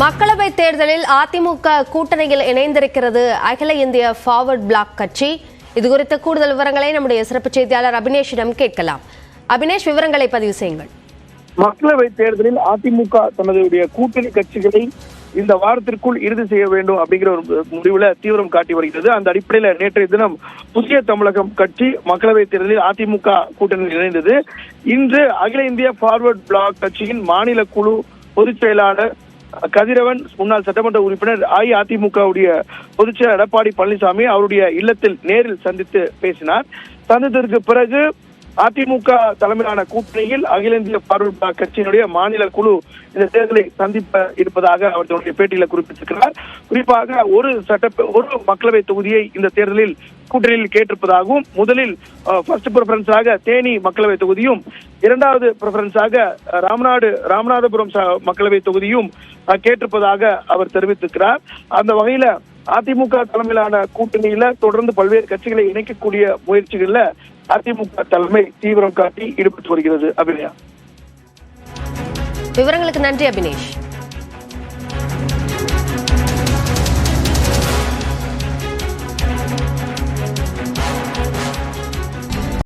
மக்களவை தேர்தலில் அதிமுக கூட்டணியில் இணைந்திருக்கிறது அகில இந்திய ஃபார்வர்ட் பிளாக் கட்சி. இதுகுறித்த கூடுதல் விவரங்களை நம்முடைய சிறப்பு செய்தியாளர் அபினேஷிடம் கேட்கலாம். அபினேஷ், விவரங்களை பதிவு செய்யுங்கள். மக்களவை தேர்தலில் அதிமுக தனது கூட்டணி கட்சிகளை இந்த வாரத்திற்குள் இறுதி செய்ய வேண்டும் அப்படிங்கிற ஒரு முடிவுல தீவிரம் காட்டி வருகிறது. அந்த அடிப்படையில் நேற்றைய தினம் புதிய தமிழகம் கட்சி மக்களவை தேர்தலில் அதிமுக கூட்டணியில் இணைந்தது. இன்று அகில இந்திய ஃபார்வர்ட் பிளாக் கட்சியின் மாநில குழு பொதுச் செயலாளர் கதிரவன், முன்னாள் சட்டமன்ற உறுப்பினர், அஇஅதிமுகவுடைய பொதுச் செயலர் எடப்பாடி பழனிசாமி அவருடைய இல்லத்தில் நேரில் சந்தித்து பேசினார். சந்தித்ததற்கு பிறகு அதிமுக தலைமையிலான கூட்டணியில் அகில இந்திய ஃபார்வர்ட் பிளாக் கட்சியினுடைய மாநில குழு இந்த தேர்தலை சந்திப்ப இருப்பதாக அவர் தன்னுடைய பேட்டியில குறிப்பிட்டிருக்கிறார். குறிப்பாக ஒரு மக்களவை தொகுதியை இந்த தேர்தலில் கூட்டணியில் கேட்டிருப்பதாகவும், முதலில் ஃபர்ஸ்ட் பிரிஃபரன்ஸாக தேனி மக்களவை தொகுதியும், இரண்டாவது பிரிஃபரன்ஸாக ராமநாதபுரம் மக்களவை தொகுதியும் கேட்டிருப்பதாக அவர் தெரிவித்திருக்கிறார். அந்த வகையில அதிமுக தலைமையிலான கூட்டணியில தொடர்ந்து பல்வேறு கட்சிகளை இணைக்கக்கூடிய முயற்சிகள்ல அதிமுக தலைமை தீவிரம் காட்டி ஈடுபட்டு வருகிறது. அபிநயா, விவரங்களுக்கு நன்றி அபினேஷ்.